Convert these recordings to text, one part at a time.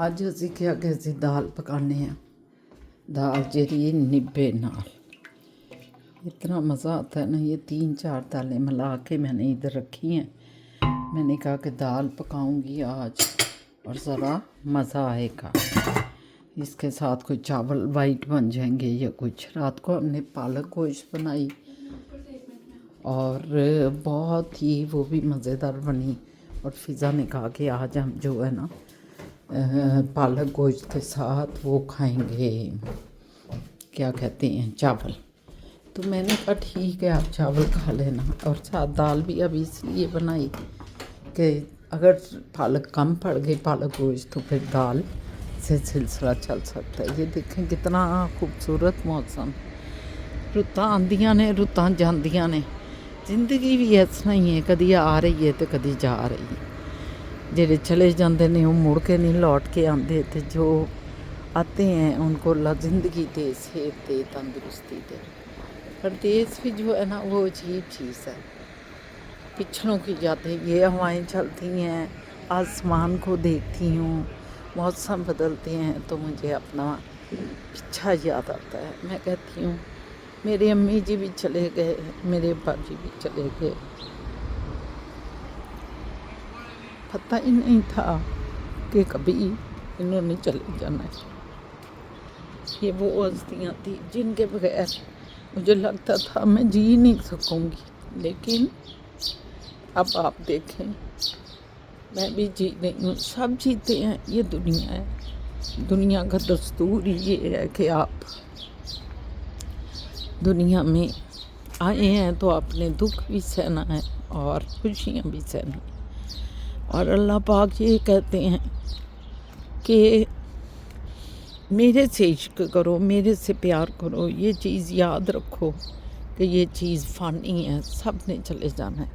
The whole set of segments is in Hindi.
ਅੱਜ ਅਸੀਂ ਕਿਹਾ ਕਿ ਅਸੀਂ दाल पकाने हैं। दाल जी निब्बे नाल इतना मज़ा आता है ना। ये 3-4 दालें मिला के मैंने इधर रखी हैं। मैंने कहा कि दाल पकाऊंगी आज और ज़रा मज़ा आएगा। इसके साथ कोई चावल वाइट बन जाएंगे या कुछ। रात को हमने पालक गोश्त बनाई और बहुत ही वो भी मज़ेदार बनी। और फ़िज़ा ने कहा कि आज हम जो है ना पालक गोश्त के साथ वो खाएंगे, क्या कहते हैं, चावल। तो मैंने कहा ठीक है आप चावल खा लेना। और साथ दाल भी अभी इसलिए बनाई कि अगर पालक कम पड़ गई पालक गोश्त तो फिर दाल से सिलसिला चल सकता है। ये देखें कितना खूबसूरत मौसम। रुतां आंदियां ने रुतां जांदियां ने। जिंदगी भी इस तरह ही है, कभी आ रही है तो कभी जा रही है। जेड़े चले जाते हैं वो मुड़ के नहीं लौट के आते थे, जो आते हैं उनको अल्लाह ज़िंदगी दे, सेहत दे, तंदुरुस्ती दे। पर देश भी जो है ना वो अजीब चीज़ है, पिछड़ों की जाते। ये हवाएं चलती हैं, आसमान को देखती हूँ, मौसम बदलते हैं तो मुझे अपना पिछा याद आता है। मैं कहती हूँ मेरे अम्मी जी भी चले गए, मेरे अब्बा जी भी चले गए, पता ही नहीं था कि कभी इन्होंने चले जाना है। ये वो हस्तियाँ थी जिनके बगैर मुझे लगता था मैं जी नहीं सकूँगी। लेकिन अब आप देखें मैं भी जी रही हूँ, सब जीते हैं। ये दुनिया है, दुनिया का दस्तूर ये है कि आप दुनिया में आए हैं तो अपने दुख भी सहना है और खुशियाँ भी सहनी। और अल्लाह पाक ये कहते हैं कि मेरे से इश्क करो, मेरे से प्यार करो। ये चीज़ याद रखो कि ये चीज़ फ़ानी है, सब ने चले जाना है,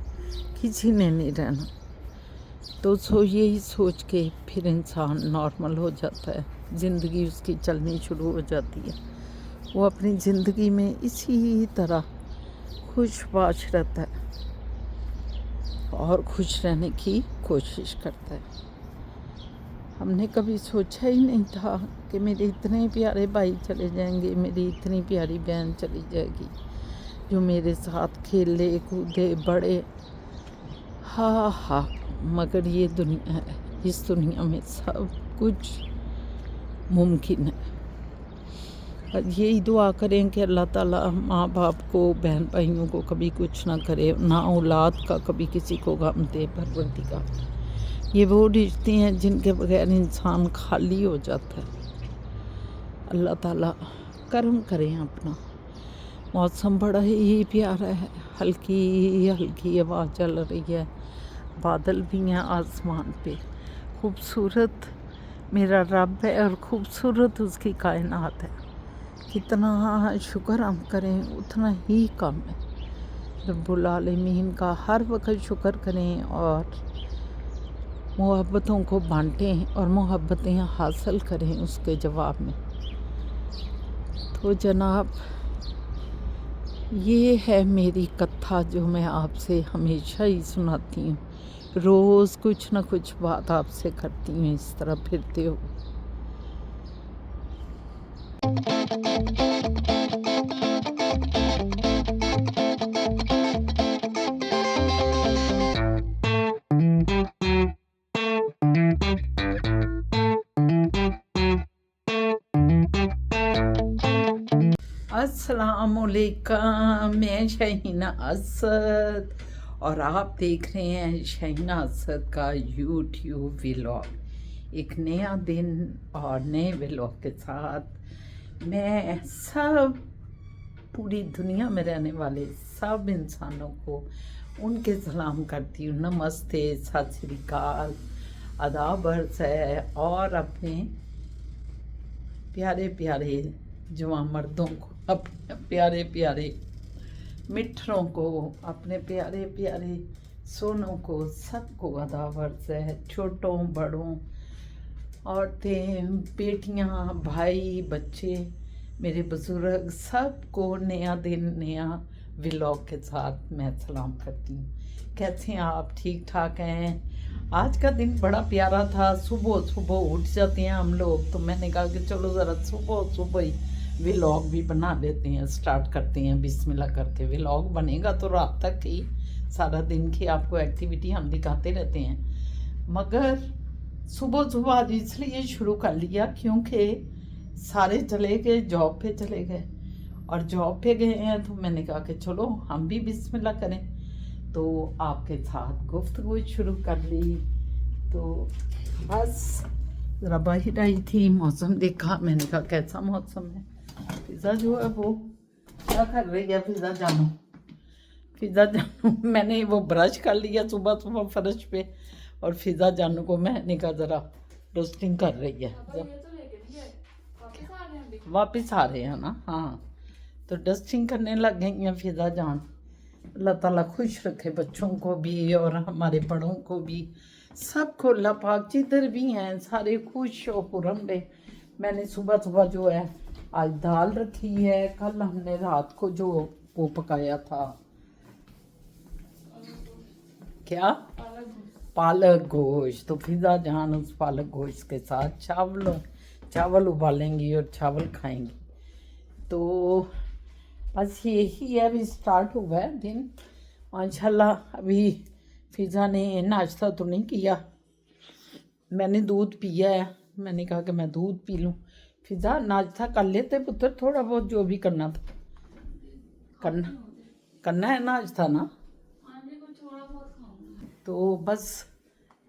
किसी ने नहीं रहना। तो यही सोच के फिर इंसान नॉर्मल हो जाता है, ज़िंदगी उसकी चलनी शुरू हो जाती है। वो अपनी ज़िंदगी में इसी तरह खुशबाश रहता है और खुश रहने की कोशिश करता है। हमने कभी सोचा ही नहीं था कि मेरे इतने प्यारे भाई चले जाएंगे, मेरी इतनी प्यारी बहन चली जाएगी जो मेरे साथ खेले कूदे बड़े। हाँ, मगर ये दुनिया है, इस दुनिया में सब कुछ मुमकिन है। और यही दुआ करें कि अल्लाह ताला माँ बाप को, बहन भाइयों को कभी कुछ ना करे, ना औलाद का कभी किसी को गम दे। परवरदिगार, ये वो रिश्ते हैं जिनके बगैर इंसान खाली हो जाता है। अल्लाह ताला करम करें अपना। मौसम बड़ा ही प्यारा है, हल्की हल्की हवा चल रही है, बादल भी हैं आसमान पे। खूबसूरत मेरा रब है और खूबसूरत उसकी कायनात है। कितना शुक्र हम करें उतना ही कम है। रब्बुल आलमीन का हर वक्त शुक्र करें और मोहब्बतों को बांटें और मोहब्बतें हासिल करें उसके जवाब में। तो जनाब, ये है मेरी कथा जो मैं आपसे हमेशा ही सुनाती हूँ। रोज़ कुछ ना कुछ बात आपसे करती हूँ इस तरह फिरते हो। अस्सलामुअलैकुम, मैं शहीना असद और आप देख रहे हैं शहीना असद का यूट्यूब व्लॉग। एक नया दिन और नए व्लॉग के साथ मैं सब पूरी दुनिया में रहने वाले सब इंसानों को उनके सलाम करती हूँ। नमस्ते, सत श्री अकाल, आदाब अर्ज़ है। और अपने प्यारे प्यारे जवान मर्दों को, अपने प्यारे प्यारे मिठरों को, अपने प्यारे प्यारे सोनों को, सबको आदाब अर्ज़ है। छोटों बड़ों, औरतें, बेटियां, भाई, बच्चे, मेरे बुज़ुर्ग, सबको नया दिन नया व्लॉग के साथ मैं सलाम करती हूँ। कैसे हैं आप? ठीक ठाक हैं? आज का दिन बड़ा प्यारा था। सुबह सुबह उठ जाते हैं हम लोग, तो मैंने कहा कि चलो ज़रा सुबह सुबह ही व्लॉग भी बना लेते हैं, स्टार्ट करते हैं बिस्मिल्लाह करके। व्लॉग बनेगा तो रात तक ही, सारा दिन की आपको एक्टिविटी हम दिखाते रहते हैं, मगर सुबह सुबह आज इसलिए शुरू कर लिया क्योंकि सारे चले गए, जॉब पे चले गए, और जॉब पे गए हैं तो मैंने कहा कि चलो हम भी बिस्मिल्लाह करें, तो आपके साथ गुफ्तगू शुरू कर ली। तो बस ज़रा बाहर आई थी, मौसम देखा, मैंने कहा कैसा मौसम है। फिज़ा जो है वो क्या कर रही है, फिज़ा जानू मैंने वो ब्रश कर लिया सुबह सुबह फर्श पे, और फिज़ा जानू को मैंने कहा ज़रा डस्टिंग कर रही है। वापस आ रहे हैं ना, हाँ, तो डस्टिंग करने लग गई हैं फिज़ा जान। अल्लाह ताला खुश रखे बच्चों को भी और हमारे बड़ों को भी, सबको। अल्लाह पाक जिधर भी हैं सारे खुश और पुरम रहे। मैंने सुबह सुबह जो है आज दाल रखी है, कल हमने रात को जो वो पकाया था, क्या, पालक गोश्त, तो फिज़ा जान उस पालक गोश्त के साथ चावल उबालेंगी और चावल खाएंगी। तो बस यही है, अभी स्टार्ट हुआ है दिन माशाल्लाह। अभी फिज़ा ने नाश्ता तो नहीं किया, मैंने दूध पिया है, मैंने कहा कि मैं दूध पी लूँ। फिज़ा नाश्ता कर लेते पुत्र, थोड़ा बहुत जो भी करना था करना है नाश्ता ना, तो बस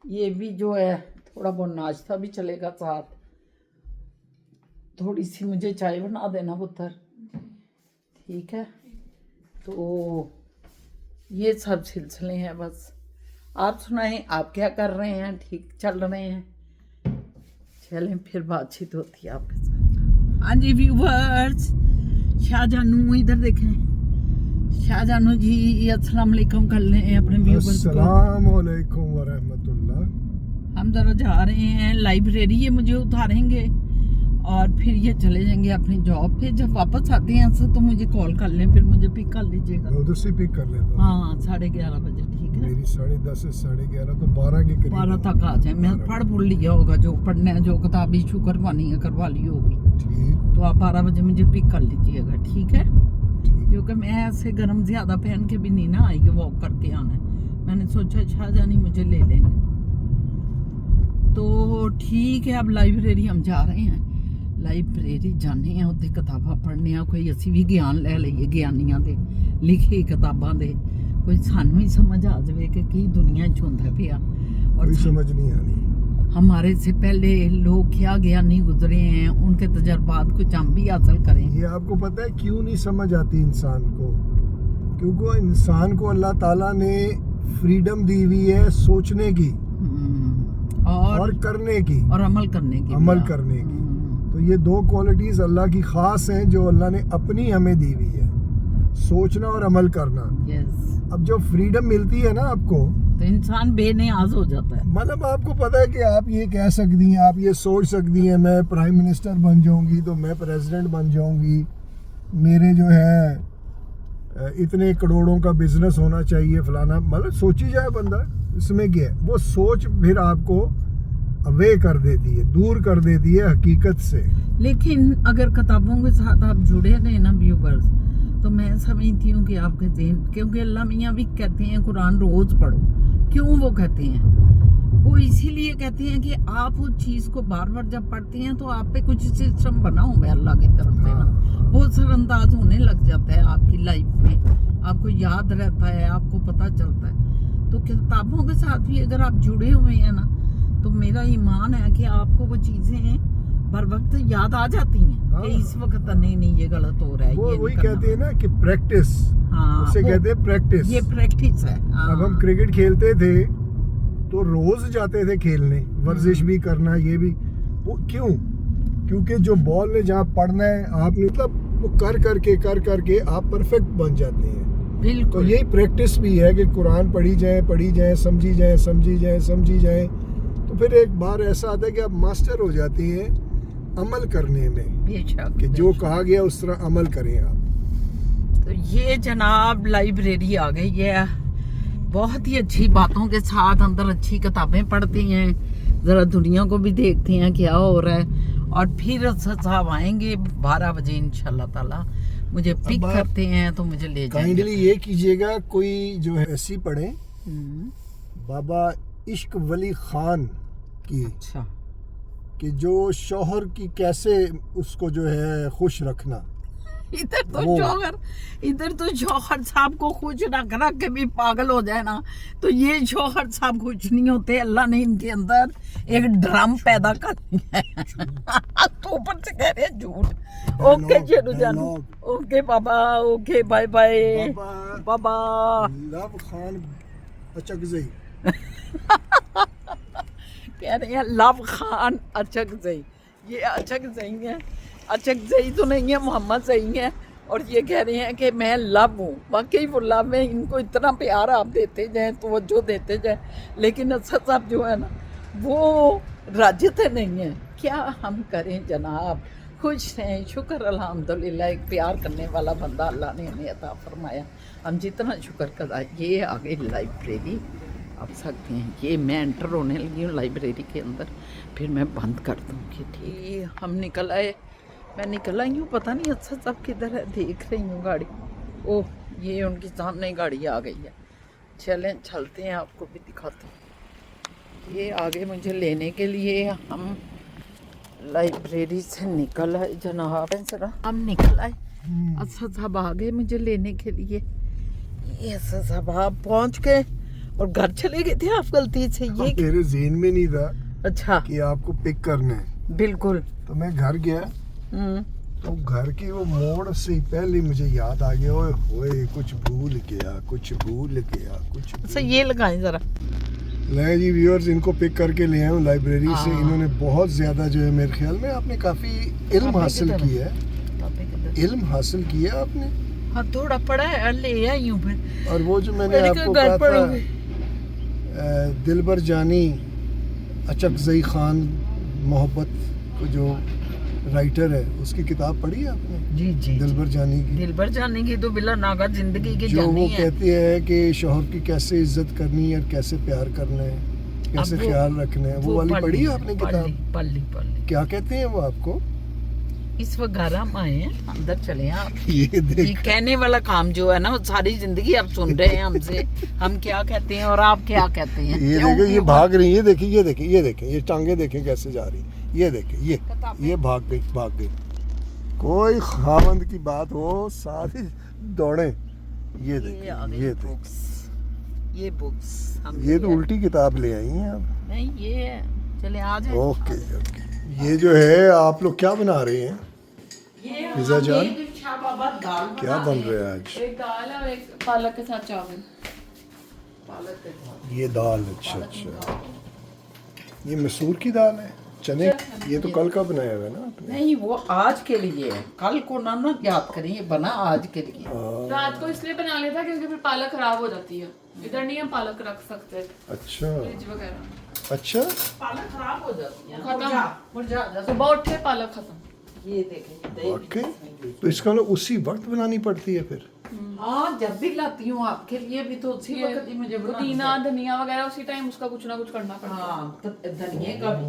ये भी जो है थोड़ा बहुत नाश्ता भी चलेगा साथ। थोड़ी सी मुझे चाय बना देना पुत्र, ठीक है। तो ये सब सिलसिले हैं बस। आप सुनाएं, आप क्या कर रहे हैं, ठीक चल रहे हैं? चलें फिर बातचीत होती है आपके साथ। हाँ जी व्यूवर्स, शाहजानू इधर देखें, शाहजानू जी अस्सलाम वालेकुम कर लें अपने व्यूवर्स को। अस्सलाम वालेकुम व रहमतुल्लाह। हम ज़रा जा रहे हैं लाइब्रेरी, ये मुझे उतारेंगे और फिर ये चले जाएंगे अपनी जॉब पे। जब वापस आते हैं ऐसे तो मुझे कॉल कर लें, फिर मुझे पिक कर लीजिएगा। उधर से पिक कर लेता हूं। हाँ 11:30 बजे, ठीक है। मेरी 10:30 से 11:30 तो 12 के करीब 12 तक आ जाए। मैं पढ़ भूल लिया होगा, जो पढ़ना है, जो किताब इशू करवानी है करवा ली होगी। ठीक, तो आप 12 बजे मुझे पिक कर लीजिएगा, ठीक है। ठीक। क्योंकि मैं ऐसे गर्म ज़्यादा पहन के भी नहीं ना आई कि वॉक करके आना है। मैंने सोचा शाहजानी मुझे ले लेंगे, तो ठीक है। अब लाइब्रेरी हम जा रहे हैं, लाइब्रेरी जाने हैं, उत्थे किताबां पढ़ने हैं, कोई असी भी ज्ञान ले लईए ज्ञानियां दे लिखी किताबां दे, कोई सानू ही समझ आ जाए कि की दुनिया च होंदा पिया। और कोई समझ नहीं आनी। हमारे से पहले लोग क्या ज्ञानी गुजरे हैं, उनके तजर्बात कुछ हम भी हासिल करें। ये आपको पता है क्यों नहीं समझ आती इंसान को? क्योंकि इंसान को अल्लाह ताला ने फ्रीडम दी हुई है सोचने की और करने की और अमल करने की। तो ये दो क्वालिटीज अल्लाह की खास हैं जो अल्लाह ने अपनी हमें दी हुई है, सोचना और अमल करना। यस। अब जो फ्रीडम मिलती है ना आपको, तो इंसान बेनियाज हो जाता है। मतलब आपको पता है कि आप ये कह सकती हैं, आप ये सोच सकती हैं मैं प्राइम मिनिस्टर बन जाऊंगी तो मैं प्रेसिडेंट बन जाऊंगी, मेरे जो है इतने करोड़ों का बिजनेस होना चाहिए फलाना। मतलब सोची जाए बंदा, इसमें क्या है, वो सोच फिर आपको अवे कर देती है, दूर कर देती है हकीकत से। लेकिन अगर किताबों के साथ आप जुड़े रहे ना व्यूवर्स, तो मैं समझती हूँ कि आपके ज़हन, क्योंकि अल्लाह मियाँ भी कहते हैं कुरान रोज़ पढ़ो। क्यों वो कहते हैं? वो इसीलिए कहते हैं कि आप उस चीज़ को बार बार जब पढ़ते हैं तो आप पे कुछ सिस्टम बना हुआ है अल्लाह की तरफ से ना, वो असरअंदाज होने लग जाता है आपकी लाइफ में, आपको याद रहता है, आपको पता चलता है। तो किताबों के साथ भी अगर आप जुड़े हुए हैं ना, तो मेरा ईमान है कि आपको वो चीज़ें बर वक्त याद आ जाती हैं कि इस वक्त नहीं ये गलत हो रहा है। वो ये वही कहते हैं ना कि प्रैक्टिस, हाँ, उसे कहते हैं प्रैक्टिस। ये प्रैक्टिस है। हाँ। अब हम क्रिकेट खेलते थे तो रोज जाते थे खेलने, वर्जिश भी करना, ये भी। वो क्यों? क्योंकि जो बॉल ने जहाँ पढ़ना है आपने, मतलब वो कर करके आप परफेक्ट बन जाते हैं। बिल्कुल। तो यही प्रैक्टिस भी है कि कुरान पढ़ी जाए, समझी जाए, तो फिर एक बार ऐसा आता है कि आप मास्टर हो जाती हैं अमल करने में, कि जो कहा गया उस तरह अमल करें आप। तो ये जनाब लाइब्रेरी आ गई है, बहुत ही अच्छी बातों के साथ अंदर अच्छी किताबें पढ़ते हैं, ज़रा दुनिया को भी देखते हैं क्या हो रहा है। और फिर असद साहब आएंगे 12 बजे इंशाल्लाह ताला, मुझे पिक करते हैं तो मुझे ले जाएंगे। काइंडली ये कीजिएगा, कोई जो है ऐसी पढ़े बाबा इश्क वली खान की, अच्छा, कि जो शौहर की कैसे उसको जो है खुश रखना। इधर तो जौहर साहब को खुश रख रख के भी पागल हो जाए ना, तो ये जौहर साहब खुश नहीं होते। अल्लाह ने इनके अंदर एक ड्रम पैदा कर दिया है। तो ऊपर से कह रहे हैं झूठ। ओके चलो जानू, ओके बाबा, ओके बाय बाय बाबा। लव खान अचकजई कह रहे हैं लव खान अचकजई। ये अचकजई है, अचकजई तो नहीं है, मोहम्मद सही है। और ये कह रहे हैं कि मैं लव हूँ। वाकई वो लव है, इनको इतना प्यार आप देते जाएं, तवज्जो देते जाएं। लेकिन असद साहब जो है ना, वो राजते नहीं है। क्या हम करें जनाब, खुश रहें, शुक्र अल्हम्दुलिल्लाह। एक प्यार करने वाला बंदा अल्लाह ने हमें अता फरमाया, हम जितना शुक्र करा। ये आ गई लाइब्रेरी, आप सकते हैं। ये मैं एंटर होने लगी हूँ लाइब्रेरी के अंदर, फिर मैं बंद कर दूँगी। ठीक, हम निकल आए, मैं निकल आई हूँ। पता नहीं असद साहब किधर है, देख रही हूँ गाड़ी। ओह, ये उनके सामने गाड़ी आ गई है। चलें चलते हैं, आपको भी दिखाते हैं। ये आगे मुझे लेने के लिए हम लाइब्रेरी से निकल आए जनाब। जरा हम निकल आए, असद साहब आ गए मुझे लेने के लिए। ये असद साहब आप पहुँच गए और घर चले गए थे आप गलती से। ये मेरे ज़हन में नहीं था अच्छा कि आपको पिक करना है। बिल्कुल। तो मैं घर गया, तो घर की वो मोड़ से ही पहले मुझे याद आ गया, ओए होए कुछ भूल गया, कुछ भूल गया, कुछ भूल। अच्छा, ये लगाएं जरा। ले जी व्यूअर्स, इनको पिक करके ले आया हूँ लाइब्रेरी से। इन्होंने बहुत ज़्यादा जो है, मेरे ख्याल में आपने काफ़ी इल्म हासिल किया है। इल्म हासिल किया आपने? हाँ, थोड़ा पढ़ा है, ले आई हूँ फिर। और वो जो मैंने आपको कहा था, दिलबर जानी अचकजई खान मोहब्बत को जो राइटर है, उसकी किताब पढ़ी है आपने? जी जी, दिलबर जानी की। दिलबर जानी की तो बिला नागा जिंदगी की जो जानी वो है। कहती है कि शौहर की कैसे इज्जत करनी है और कैसे प्यार करना है, कैसे ख्याल रखना है, वो वाली पढ़ी है आपने किताब? पढ़ ली। क्या कहते हैं वो आपको? इस वक्त घर हम आए हैं, अंदर चले हैं आप। ये देख, कहने वाला काम जो है ना, वो सारी जिंदगी आप सुन रहे हैं हमसे, हम क्या कहते हैं और आप क्या कहते हैं। ये देखिए, ये भाग रही है, देखिए ये देखिए, ये देखिए, ये टांगे देखें कैसे जा रही, ये देखिए, ये भाग गई। कोई खावंद की बात हो, सारी दौड़े। ये देखिए, ये बुक्स ये तो उल्टी किताब ले आई हैं आप। नहीं, ये चले आ जाए। ओके। ये जो है, आप लोग क्या बना रहे हैं? फिजा जान, क्या बन रहा है आज? एक दाल है और एक पालक के साथ चावल। ये दाल, अच्छा। ये मसूर की दाल है, चने। ये तो कल का बनाया हुआ है ना आपने? नहीं, वो आज के लिए है, कल को ना याद करें, ये बना आज के लिए। रात को इसलिए बना लेता क्योंकि फिर पालक खराब हो जाती है। इधर नहीं हम पालक रख सकते, अच्छा फ्रिज वगैरह। अच्छा, पालक खराब हो जाती है, खत्म। सुबह उठे पालक खत्म। ये देखें, ओके। तो इसका मतलब उसी वक्त बनानी पड़ती है फिर? हाँ, जब भी लाती हूँ आपके लिए भी तो उसी वक्त ही मुझे पुदीना धनिया वगैरह उसी टाइम उसका कुछ ना कुछ करना पड़ता है। हाँ, धनिए का भी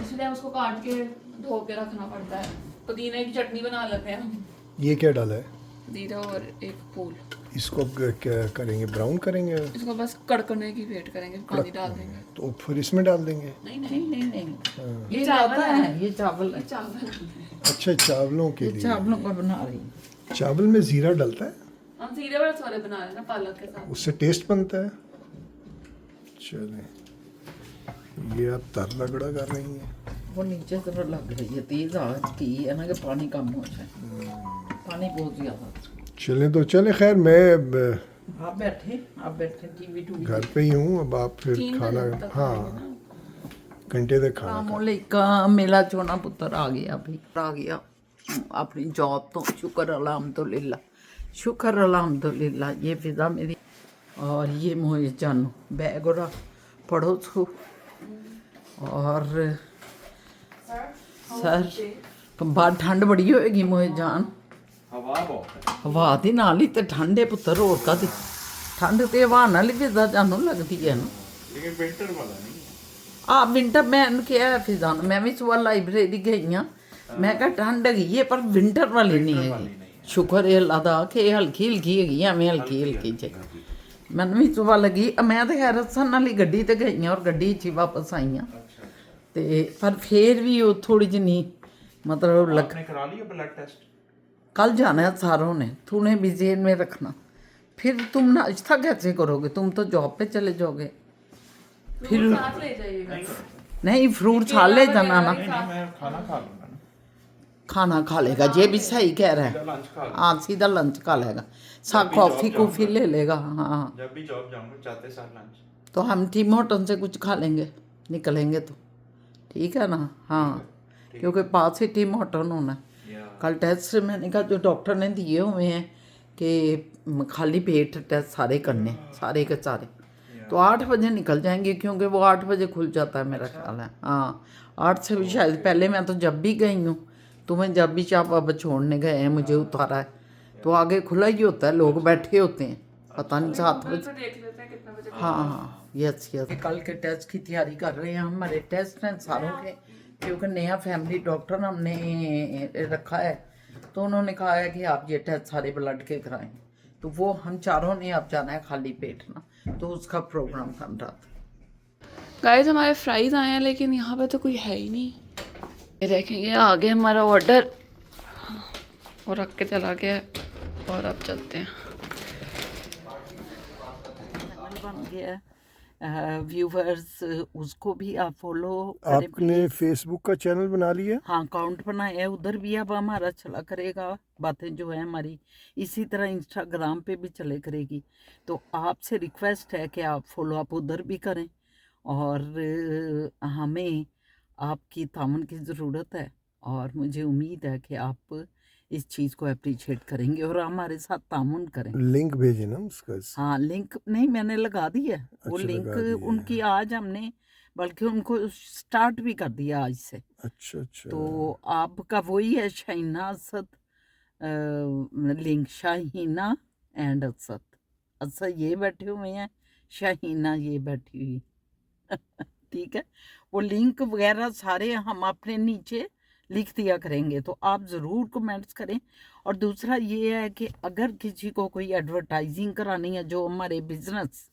उसी टाइम उसको काट के धो के रखना पड़ता है। पुदीने की चटनी बना लेते हैं हम। ये क्या डाला है? जीरा और एक फूल। इसको क्या करेंगे, ब्राउन करेंगे? इसको बस कड़कने की वेट करेंगे, पानी डाल देंगे। तो फिर इसमें डाल देंगे? नहीं, ये चावल है, ये चावल है। चावल अच्छा, चावलों के लिए। चावलों का बना रही हूँ। चावल में जीरा डलता है? हम जीरे वाले सारे बना रहे हैं ना पालक के साथ, उससे टेस्ट बनता है। चलें, ये आप तर लगड़ा कर रही हैं। वो नीचे तरह लग रही है, तेज आंच की है ना, कि पानी कम हो जाए, पानी बहुत ज्यादा। चलें तो चलें, खैर मैं आप बैठे टीवी घर पे ही हूँ। अब आप फिर खाना, हाँ, घंटे तक खाना मेला चोना पुत्र आ गया अपनी जॉब तो। शुक्र अल्हम्दुलिल्लाह। ये फिजा मेरी और ये मोहित जानू बैग और पढ़ो छो। और सर बाहर ठंड बड़ी होएगी मोहित जान। हवा दी नाल ही ते ठंड है पुत्र, होर का दी ਠੰਡ ਤੇ ਹਵਾ ਨਾਲ ਹੀ ਫਿਜ਼ਾ ਜਾਨੂੰ ਲੱਗਦੀ ਹੈ ਨਾ। लेकिन विंटर वाला नहीं है। ਆ ਵਿੰਟਰ ਮੈਂ ਇਹਨੂੰ ਕਿਹਾ ਫਿਜ਼ਾ ਨੂੰ, ਮੈਂ ਵੀ ਸਵੇਰ ਲਾਇਬ੍ਰੇਰੀ ਗਈ ਹਾਂ, ਮੈਂ ਕਿਹਾ ਠੰਡ ਹੈਗੀ ਹੈ ਪਰ ਵਿੰਟਰ ਵਾਲੀ ਨਹੀਂ ਹੈਗੀ। ਸ਼ੁਕਰ ਹੈ ਅੱਲਾ ਦਾ ਕਿ ਇਹ ਹਲਕੀ ਹਲਕੀ ਹੈਗੀ ਆ, ਐਵੇਂ ਹਲਕੀ ਹਲਕੀ ਜਿਹੀ ਮੈਨੂੰ ਵੀ ਸੁਬਹ ਲੱਗੀ। ਮੈਂ ਤਾਂ ਖੈਰ ਅਸਾਂ ਨਾਲ ਹੀ ਗੱਡੀ ਤੇ ਗਈ ਹਾਂ ਔਰ ਗੱਡੀ 'ਚ ਹੀ ਵਾਪਸ ਆਈ ਹਾਂ, ਤੇ ਪਰ ਫਿਰ ਵੀ ਉਹ ਥੋੜੀ ਜਿਹੀ ਨਹੀਂ मतलब लग आपने करा लिया ब्लड टेस्ट? कल जाना है सारों ने, तूने भी जेल में रखना, फिर तुम नाश्ता कैसे करोगे, तुम तो जॉब पे चले जाओगे। फिर साथ ले जाइएगा। नहीं फ्रूट खा ले जाना ना, नहीं मैं खाना खा लूंगा ना, खाना खा लेगा, ये भी सही कह रहा है। लंच खा लूंगा। हाँ सीधा लंच खा लेगा, सा जब भी कॉफ़ी जॉब कॉफ़ी जाऊंगा। ले लेगा। हाँ जब भी जॉब जाऊंगा जाते सार लंच। तो हम टीम होटल से कुछ खा लेंगे निकलेंगे तो, ठीक है ना। हाँ क्योंकि पास ही टीम होटल होना है। या कल टेस्ट मैंने कहा जो डॉक्टर ने दिए हुए हैं कि खाली पेट टेस्ट सारे करने, सारे के सारे, तो 8 बजे निकल जाएंगे क्योंकि वो 8 बजे खुल जाता है मेरा ख्याल है। हाँ 8 से भी शायद पहले, मैं तो जब भी गई हूँ, तुम्हें जब भी चाप अब छोड़ने गए हैं मुझे उतारा है, तो आगे खुला ही होता है, लोग बैठे होते हैं, पता नहीं 7 बजे। तो देख लेते हैं कितने बजे। हाँ हाँ यस यस, कल के टेस्ट की तैयारी कर रहे हैं, हमारे टेस्ट हैं सारों के, क्योंकि नया फैमिली डॉक्टर हमने रखा है, तो उन्होंने कहा है कि आप ये टेस्ट सारे ब्लड के कराएं, तो वो हम चारों ने अब जाना है खाली पेट ना, तो उसका प्रोग्राम बन रहा था। गाइस हमारे फ्राइज आए हैं लेकिन यहाँ पे तो कोई है ही नहीं। ये देखेंगे आगे हमारा ऑर्डर और रख के चला गया है, और अब चलते हैं। बन गया व्यूवर्स, उसको भी आप फॉलो करें। आपने फेसबुक का चैनल बना लिया? हाँ अकाउंट बनाया है, उधर भी अब हमारा चला करेगा, बातें जो है हमारी इसी तरह इंस्टाग्राम पे भी चले करेगी, तो आपसे रिक्वेस्ट है कि आप फॉलो आप उधर भी करें, और हमें आपकी तामन की ज़रूरत है, और मुझे उम्मीद है कि आप इस चीज़ को अप्रिशिएट करेंगे और हमारे साथ तामुन करें। लिंक भेजे ना उसका। हाँ लिंक नहीं मैंने लगा दी है, वो अच्छा, लिंक लगा दिया है। उनकी आज हमने बल्कि उनको स्टार्ट भी कर दिया आज से। अच्छा अच्छा। तो आपका वही है शाहीना असद, लिंक शाहीना एंड असद, असद ये बैठे हुए हैं, शाहीना ये बैठी हुई ठीक है, वो लिंक वगैरह सारे हम अपने नीचे लिख दिया करेंगे, तो आप ज़रूर कमेंट्स करें। और दूसरा ये है कि अगर किसी को कोई एडवर्टाइजिंग करानी है, जो हमारे बिजनेस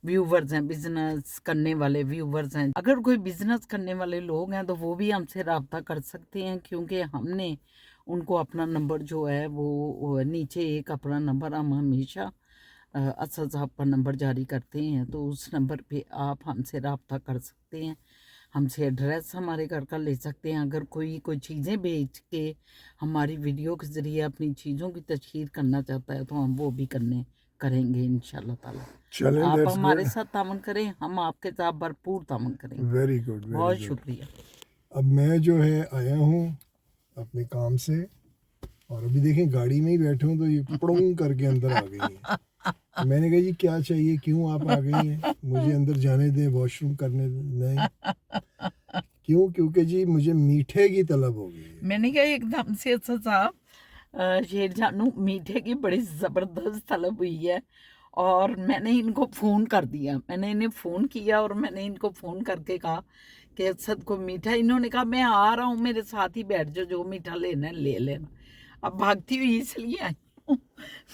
व्यूवर्स हैं, बिजनेस करने वाले व्यूवर्स हैं, अगर कोई बिजनेस करने वाले लोग हैं तो वो भी हमसे रब्ता कर सकते हैं, क्योंकि हमने उनको अपना नंबर जो है वो नीचे एक अपना नंबर हम हमेशा असद साहब का नंबर जारी करते हैं, तो उस नंबर पे आप हमसे रब्ता कर सकते हैं, हमसे एड्रेस हमारे घर का ले सकते हैं। अगर कोई चीज़ें बेच के हमारी वीडियो के ज़रिए अपनी चीज़ों की तशहीर करना चाहता है, तो हम वो भी करेंगे इंशाल्लाह ताला। चलें, आप that's हमारे good. साथ तामन करें, हम आपके साथ भरपूर तामन करेंगे। वेरी गुड, बहुत शुक्रिया। अब मैं जो है आया हूँ अपने काम से, और अभी देखें गाड़ी में ही बैठे हूँ तो ये पड़ों करके अंदर आ गई है। मैंने कहा जी क्या चाहिए, क्यों आप आ गई हैं, मुझे अंदर जाने दें, वॉशरूम करने नहीं। क्यों? क्योंकि जी मुझे मीठे की तलब हो गई है। मैंने कहा एकदम से असद साहब शेर जानू मीठे की बड़ी ज़बरदस्त तलब हुई है, और मैंने इनको फ़ोन कर दिया, मैंने इन्हें फ़ोन किया और मैंने इनको फ़ोन करके कहा कि असद को मीठा, इन्होंने कहा मैं आ रहा हूँ मेरे साथ ही बैठ जाओ, जो मीठा लेना है ले लेना। अब भागती हुई इसलिए आई हूँ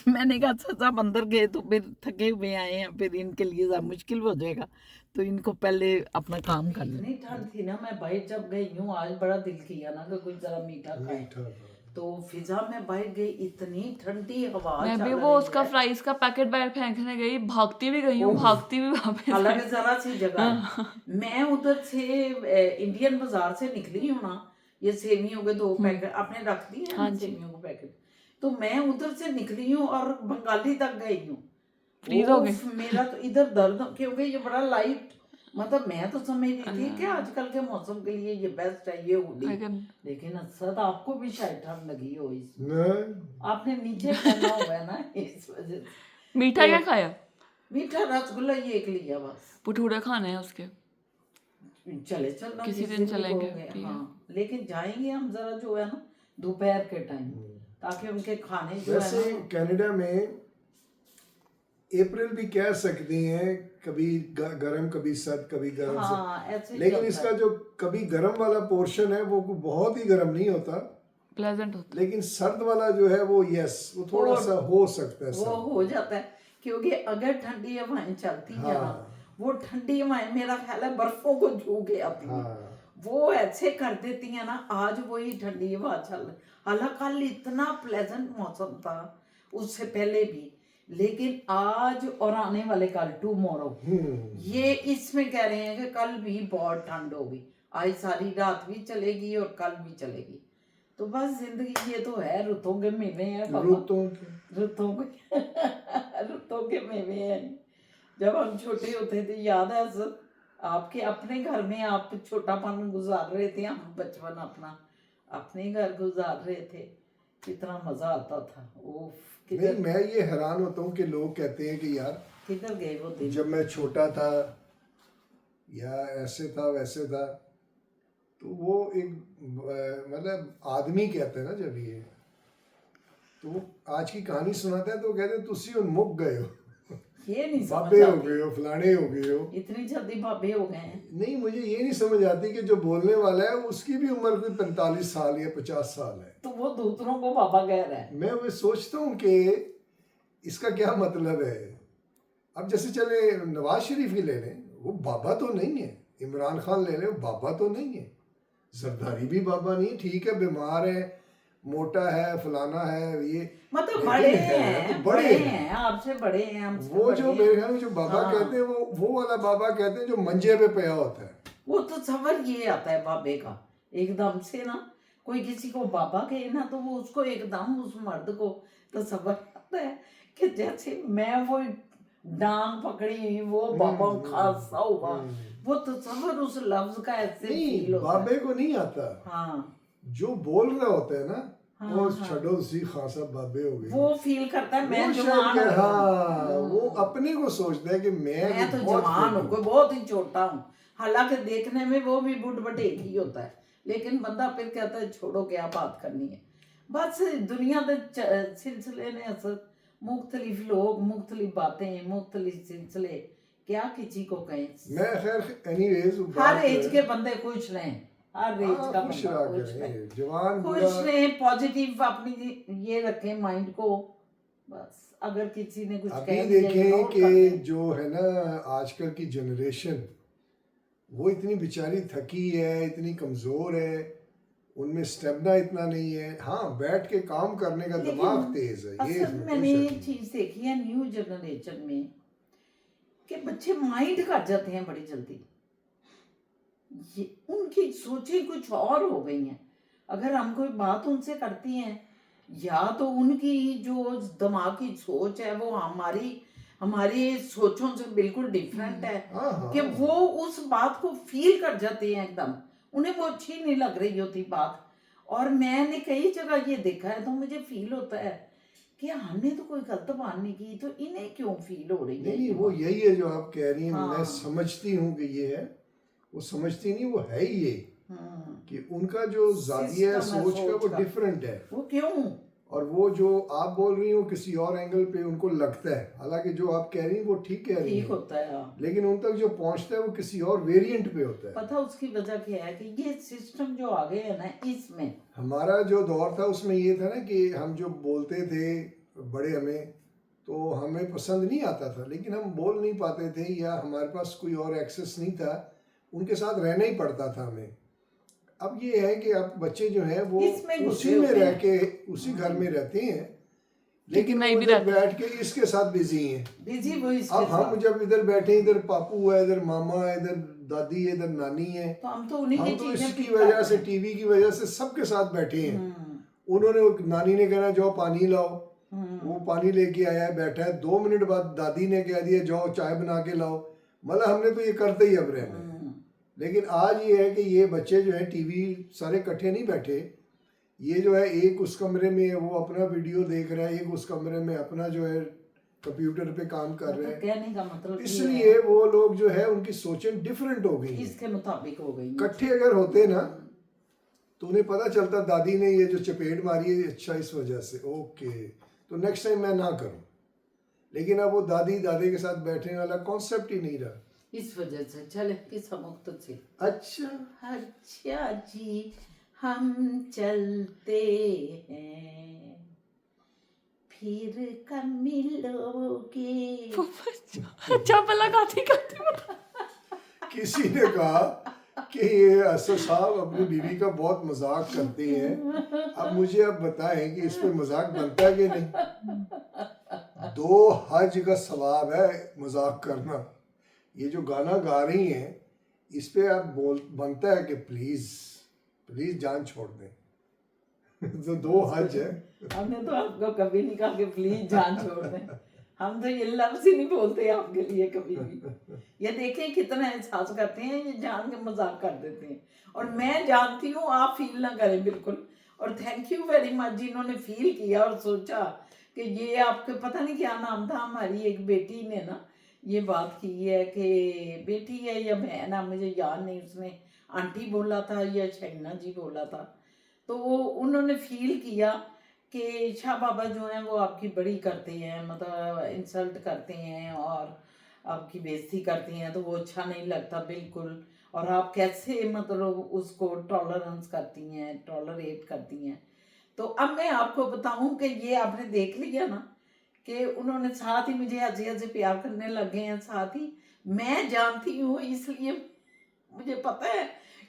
मैंने कहा असद साहब अंदर गए तो फिर थके हुए आए हैं, फिर इनके लिए ज़्यादा मुश्किल हो जाएगा, तो इनको पहले अपना काम कर लें। इतनी ठंड थी ना, मैं बाहर जब गई हूँ आज बड़ा दिल किया ना कि कुछ ज़रा मीठा खाए, तो फिजा में बाहर गई, इतनी ठंडी हवा मैं चल भी वो रही उसका है। फ्राइज का पैकेट बाहर फेंकने गई, भागती भी गई हूँ, भागती भी वापस अलग आई। जरा सी जगह है। मैं उधर से इंडियन बाजार से निकली हूँ ना, ये सेवियों के 2 पैकेट आपने रख दिए हैं हाँ ना, जी। सेवियों के पैकेट, तो मैं उधर से निकली हूँ और बंगाली तक गई हूँ। फ्रीज हो गई। उफ, मेरा तो इधर दर्द, क्योंकि ये बड़ा लाइट, मतलब मैं तो समझ रही थी कि आजकल के मौसम के लिए ये बेस्ट है ये हुडी, लेकिन असद आपको भी शायद ठंड लगी हो इसमें, नहीं, आपने नीचे पहना हुआ है ना इस वजह से। मीठा क्या खाया? मीठा रसगुल्ला ये एक लिया बस। भटूरे खाने हैं उसके। चले चलना किसी जिस दिन भी चलेंगे, कहोगे, ठीक है। हाँ लेकिन जाएंगे हम जरा जो है ना दोपहर के टाइम, ताकि उनके खाने जो है वैसे ना। कनाडा में अप्रैल भी कह सकते हैं, कभी गर्म कभी सर्द, कभी गर्म हाँ, सर्द, ऐसे ही लेकिन चलता इसका है। जो कभी गर्म वाला पोर्शन है वो बहुत ही गर्म नहीं होता, प्लेजेंट होता लेकिन सर्द वाला जो है वो यस वो थोड़ा सा हो सकता है वो सर्द। हो जाता है, क्योंकि अगर ठंडी हवाएं चलती हैं ना, हाँ। वो ठंडी हवाएं मेरा ख्याल है बर्फों को छू के आती हैं। हाँ। वो ऐसे कर देती हैं ना। आज वही ठंडी हवा चल, हालांकि कल इतना प्लेजेंट मौसम था, उससे पहले भी, लेकिन आज और आने वाले कल टुमारो ये इसमें कह रहे हैं कि कल भी बहुत ठंड होगी, आज सारी रात भी चलेगी और कल भी चलेगी। तो बस जिंदगी ये तो है, रुतों के मेवे हैं बाबा। रुतों के मेवे हैं। जब हम छोटे होते थे, याद है सर, आपके अपने घर में आप छोटापन गुजार रहे थे, हम बचपन अपना अपने घर गुजार रहे थे, कितना मजा आता था। वो नहीं, किधर मैं ये हैरान होता हूँ कि लोग कहते हैं कि यार किधर गए वो दिन। जब मैं छोटा था या ऐसे था वैसे था, तो वो एक मतलब आदमी कहते हैं ना जब ये, तो वो आज की कहानी सुनाते हैं तो वो कहते हैं तुसी उन्मुख गए हो, ये नहीं बाबे समझ हो आती, गए हो, फलाने हो गए हो। इतनी जल्दी बाबे हो गए हैं। नहीं, मुझे ये नहीं समझ आती कि जो बोलने वाला है उसकी भी उम्र कोई 45 साल या 50 साल है, तो वो दूसरों को बाबा कह रहा है। मैं वो सोचता हूँ कि इसका क्या मतलब है। अब जैसे चले नवाज शरीफ ही ले लें, वो बाबा तो नहीं है, इमरान खान ले लें, वो बाबा तो नहीं है, जरदारी भी बाबा नहीं है, ठीक है बीमार है, मोटा है, फलाना है, ये मतलब लेकिन बड़े है हैं, तो बड़े हैं, आपसे बड़े हैं, हमसे वो बड़े जो हैं। मेरे ख्याल में जो बाबा हाँ। कहते हैं वो वाला बाबा कहते हैं जो मंजे पे पया होता है। वो तो सबर ये आता है बाबे का, एकदम से ना कोई किसी को बाबा कहे ना, तो वो उसको एकदम उस मर्द को तो सबर आता है कि जैसे मैं वो डांग पकड़ी हुई, वो बाबा खासा हुआ, वो तो सबर उस लफ्ज का ऐसे नहीं, फील होता है। बाबे को नहीं आता, हाँ, जो बोल रहा होता है ना, हाँ, वो हाँ। छड़ो सी खासा बाबे हो गए, वो फील करता है मैं वो जवान शायद हूँ। कि हाँ, वो अपने को सोचता है कि मैं तो बहुत जवान हूँ, fit कोई बहुत ही छोटा हूँ, हालांकि देखने में वो भी बुढ़ बटेक ही होता है, लेकिन बंदा फिर कहता है छोड़ो क्या बात करनी है। बस दुनिया के सिलसिले ने असर, मुख्तलिफ लोग, मुख्तलिफ बातें, मुख्तलिफ सिलसिले, क्या किसी को कहें। मैं खैर एनीवेज हर एज के बंदे खुश रहें, हर एज का खुश बंदा रहा खुश रहे, करें, जवान खुश बुरा। रहें, पॉजिटिव अपनी ये रखें माइंड को। बस अगर किसी ने कुछ अभी कह दिया, देखें ignore कि कर दें। जो है ना आजकल की जनरेशन, वो इतनी बेचारी थकी है, इतनी कमज़ोर है, उनमें स्टेमिना इतना नहीं है। हाँ, बैठ के काम करने का दिमाग तेज है, ये असल इसमें मैंने कोई ये शक नहीं। चीज देखी है न्यू जनरेशन में कि बच्चे माइंड कर जाते हैं बड़ी जल्दी, ये उनकी सोचें कुछ और हो गई हैं। अगर हम कोई बात उनसे करती हैं, या तो उनकी जो दिमागी सोच है वो हमारी सोचों से बिल्कुल डिफरेंट है, हाँ, हाँ। कि वो उस बात को फील कर जाते हैं एकदम, उन्हें वो अच्छी नहीं लग रही होती बात। और मैंने कई जगह ये देखा है, तो मुझे फील होता है कि हमने तो कोई गलत बात नहीं की, तो इन्हें क्यों फील हो रही है नहीं, ये वो बात? यही है जो आप कह रही हैं। हाँ। मैं समझती हूँ कि ये है, वो समझती नहीं, वो है ही ये कि उनका जो जाविया System है सोच का वो सोच का। डिफरेंट है। वो क्यों? और वो जो आप बोल रही हो किसी और एंगल पे उनको लगता है, हालांकि जो आप कह रही हैं वो ठीक कह रही ठीक हैं, होता है। हाँ। लेकिन उन तक जो पहुंचता है वो किसी और वेरिएंट पे होता है। पता उसकी वजह क्या है कि ये सिस्टम जो आ गए है ना, इसमें हमारा जो दौर था उसमें ये था ना कि हम जो बोलते थे बड़े हमें, तो हमें पसंद नहीं आता था, लेकिन हम बोल नहीं पाते थे या हमारे पास कोई और एक्सेस नहीं था, उनके साथ रहना ही पड़ता था हमें। अब ये है कि अब बच्चे जो हैं वो इसमें घुसे उसी में हुए रह हैं। के उसी घर में रहते हैं, लेकिन नहीं वो भी इधर रहते। बैठ के इसके साथ बिजी हैं। बिजी वो इसके अब हम साथ। जब इधर बैठे, इधर पापू है, इधर मामा है, इधर दादी है, इधर नानी है, तो हम तो उन्हीं हम की तो चीजें इसकी pick वजह करते से, हैं। टीवी की वजह से सबके साथ बैठे हैं। उन्होंने नानी ने कहना जाओ पानी लाओ, वो पानी लेके आया है, बैठा है, 2 मिनट बाद दादी ने कह दिया जाओ चाय बना के लाओ, मतलब हमने तो ये करते ही अब रहना है। लेकिन आज ये है कि ये बच्चे जो है टीवी सारे इकट्ठे नहीं बैठे, ये जो है एक उस कमरे में है, वो अपना वीडियो देख रहा है, एक उस कमरे में अपना जो है कंप्यूटर पे काम कर रहे मतलब हैं। कहने का मतलब ये इसलिए है, वो लोग जो है उनकी सोचें डिफरेंट हो गई हैं। इसके मुताबिक हो गई है। इकट्ठे अगर होते ना तो उन्हें पता चलता दादी ने ये जो चपेट मारी है अच्छा इस वजह से, ओके तो नेक्स्ट टाइम मैं ना करूं। लेकिन अब वो दादी दादे के साथ बैठने वाला कॉन्सेप्ट ही नहीं रहा। इस वजह से चले किस मुक्त से। अच्छा, अच्छा जी हम चलते हैं फिर कब मिलोगे। चपला गाती गाती किसी ने कहा कि ये असद साहब अपनी बीवी का बहुत मजाक करते हैं। अब मुझे अब बताएं कि इस पे मजाक बनता है कि नहीं। 2 हज का सवाब है मजाक करना। ये जो गाना गा रही हैं इस पे अब बनता है कि प्लीज प्लीज जान छोड़ दें। तो 2 हज है। हमने तो आपको कभी नहीं कहा कि प्लीज जान छोड़ दें। हम तो ये लफ्ज ही नहीं बोलते आपके लिए कभी भी। ये देखें कितना एहसास करते हैं, ये जान के मजाक कर देते हैं। और मैं जानती हूँ आप फील ना करें बिल्कुल। और थैंक यू वेरी मच जिन्होंने फील किया और सोचा कि ये आपके पता नहीं क्या नाम था, हमारी एक बेटी ने ना ये बात की है कि बेटी है या बहन है मुझे याद नहीं, उसने आंटी बोला था या शैना जी बोला था। तो वो उन्होंने फील किया कि शाह बाबा जो हैं वो आपकी बड़ी करते हैं, मतलब इंसल्ट करते हैं और आपकी बेइज्जती करते हैं, तो वो अच्छा नहीं लगता बिल्कुल। और आप कैसे मतलब उसको टॉलरेंस करती हैं, टॉलरेट करती हैं। तो अब मैं आपको बताऊं कि ये आपने देख लिया ना कि उन्होंने साथ ही मुझे हंसी हंसी प्यार करने लगे हैं। साथ ही मैं जानती हूँ, इसलिए मुझे पता है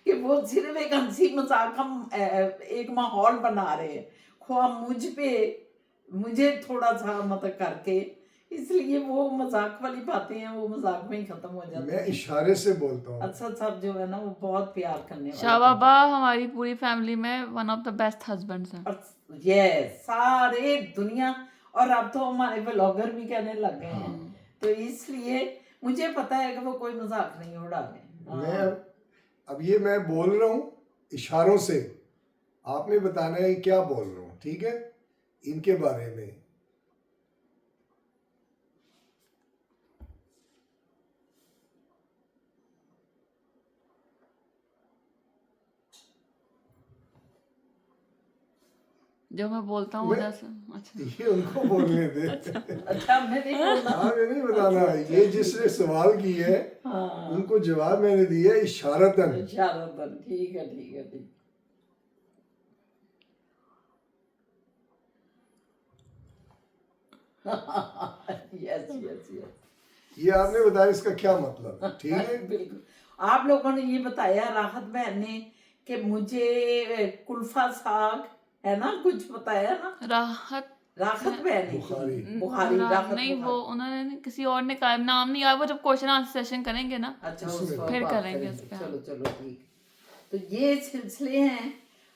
कि वो सिर्फ एक हंसी मजाक हम एक माहौल बना रहे हैं, ख्वाह मुझे थोड़ा सा मतलब करके, इसलिए वो मजाक वाली बातें हैं वो मजाक में ही खत्म हो जाती मैं हैं। इशारे से बोलता हूँ। असद साहब जो है ना वो बहुत प्यार करने वाले शाह बाबा हमारी पूरी फैमिली में one of the best husbands हैं। और ये सारे दुनिया, और अब तो हमारे ब्लॉगर भी कहने लग गए हैं। तो इसलिए मुझे पता है कि वो कोई मजाक नहीं उड़ा रहे। मैं अब ये मैं बोल रहा हूँ इशारों से, आपने बताना है क्या बोल रहा हूँ, ठीक है, इनके बारे में। जो मैं बोलता हूँ उधर से। अच्छा ये उनको बोलने दे। अच्छा मैं नहीं बोलना। हाँ, ये नहीं बताना। ये जिसने सवाल की है उनको जवाब मैंने दिया इशारतन। इशारतन, ठीक है ठीक है ठीक। Yes yes yes. ये आपने बताया इसका क्या मतलब है, ठीक है। बिल्कुल। आप लोगों ने ये बताया राहत बहन ने कि मुझे कुल्फा साग है ना कुछ बताया ना, राहत राहत बहन ने बुखारी। बुखारी राहत नहीं, बुखारी। वो उन्होंने किसी और ने कहा, नाम नहीं आया। वो जब क्वेश्चन आंसर सेशन करेंगे ना अच्छा उसमें उस फिर बात करेंगे इस पे। चलो चलो ठीक। तो ये सिलसिले हैं।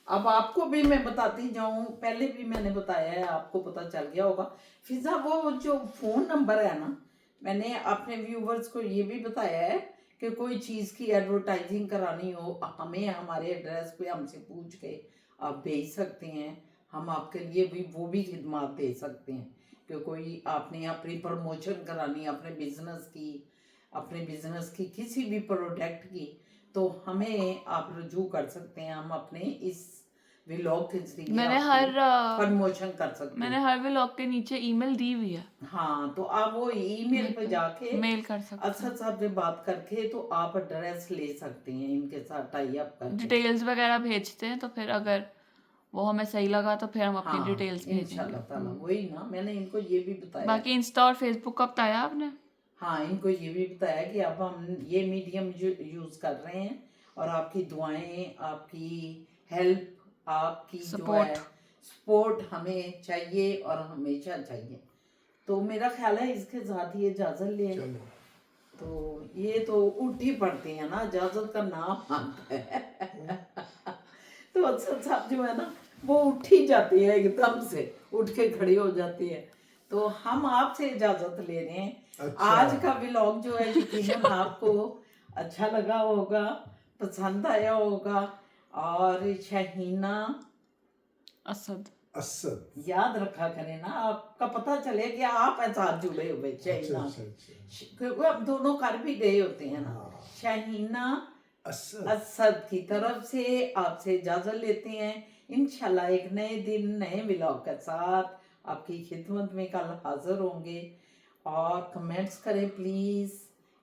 अब आपको भी मैं बताती जाऊं, पहले भी मैंने बताया है, आपको पता चल गया होगा। फिजा वो जो फोन नंबर है ना, मैंने अपने व्यूवर्स को ये भी बताया है कि कोई चीज़ की एडवर्टाइजिंग करानी हो हमें हमारे एड्रेस पे हमसे पूछ के आप भेज सकते हैं। हम आपके लिए भी वो भी खिदमत दे सकते हैं कि कोई आपने अपनी प्रमोशन करानी अपने बिजनेस की किसी भी प्रोडक्ट की, तो हमें आप रुजू कर सकते हैं। हम अपने इस व्लॉग के जरिए मैंने प्रमोशन कर सकते हैं। मैंने हर व्लॉग के नीचे ईमेल दी हुई है, हाँ, तो आप वो ईमेल पे जाके मेल कर सकते हैं। असद साहब से बात करके तो आप एड्रेस ले सकते हैं, इनके साथ टाई अप करके। डिटेल्स वगैरह भेजते हैं, तो फिर अगर वो हमें सही लगा तो फिर हम अपनी हाँ, डिटेल्स भेजेंगे। इंशाल्लाह ताला। वही ना मैंने इनको ये भी बताया। बाकी इंस्टा और फेसबुक का बताया आपने? हाँ, इनको ये भी बताया कि अब हम ये मीडियम यूज कर रहे हैं और आपकी दुआएं, आपकी हेल्प, आपकी जो है सपोर्ट हमें चाहिए और हमेशा चाहिए। तो मेरा ख्याल है इसके साथ ही इजाजत लें। तो ये तो उठ ही पड़ते हैं ना, इजाजत का नाम आता है। तो असद साहब जो है ना वो उठ ही जाती है, एकदम से उठ के खड़ी हो जाती है। तो हम आपसे इजाजत ले रहे हैं। अच्छा। आज का व्लॉग जो है यकीनन आपको अच्छा लगा होगा, पसंद आया होगा। और शहीना असद याद रखा करें ना, आपका पता चले कि आप साथ जुड़े हुए शहीना, क्योंकि हम दोनों कर भी गए होते हैं ना। शहीना असद की तरफ से आपसे इजाजत लेते हैं। इंशाल्लाह एक नए दिन नए व्लॉग के साथ आपकी खिदमत में कल हाजिर होंगे। और कमेंट्स करें प्लीज़।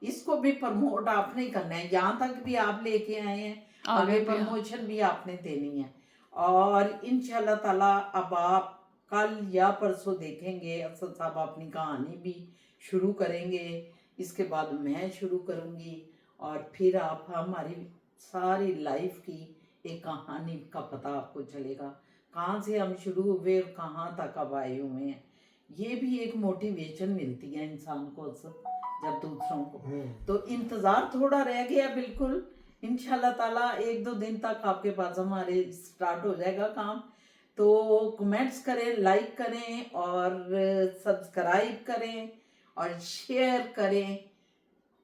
इसको भी प्रमोट आपने ही करना है, यहाँ तक भी आप लेके आए हैं, आगे प्रमोशन भी आपने देनी है। और इंशाल्लाह ताला अब आप कल या परसों देखेंगे असद साहब अपनी कहानी भी शुरू करेंगे, इसके बाद मैं शुरू करूँगी और फिर आप हमारी सारी लाइफ की एक कहानी का पता आपको चलेगा, कहाँ से हम शुरू हुए और कहाँ तक अब आए हुए हैं। ये भी एक मोटिवेशन मिलती है इंसान को जब दूसरों को। तो इंतज़ार थोड़ा रह गया, बिल्कुल इंशाल्लाह ताला 1-2 दिन तक आपके पास हमारे स्टार्ट हो जाएगा काम। तो कमेंट्स करें, लाइक करें और सब्सक्राइब करें और शेयर करें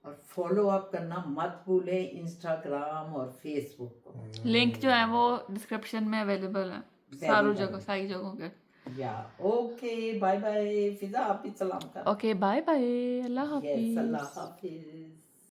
और फॉलो अप करना मत भूलें इंस्टाग्राम और फेसबुक को। लिंक जो है वो डिस्क्रिप्शन में अवेलेबल है सारी जगहों के। या ओके, बाय बाय। फिजा आप ही सलाम कर। ओके बाय बाय, अल्लाह यस, हाफिज। अल्लाह हाफिज।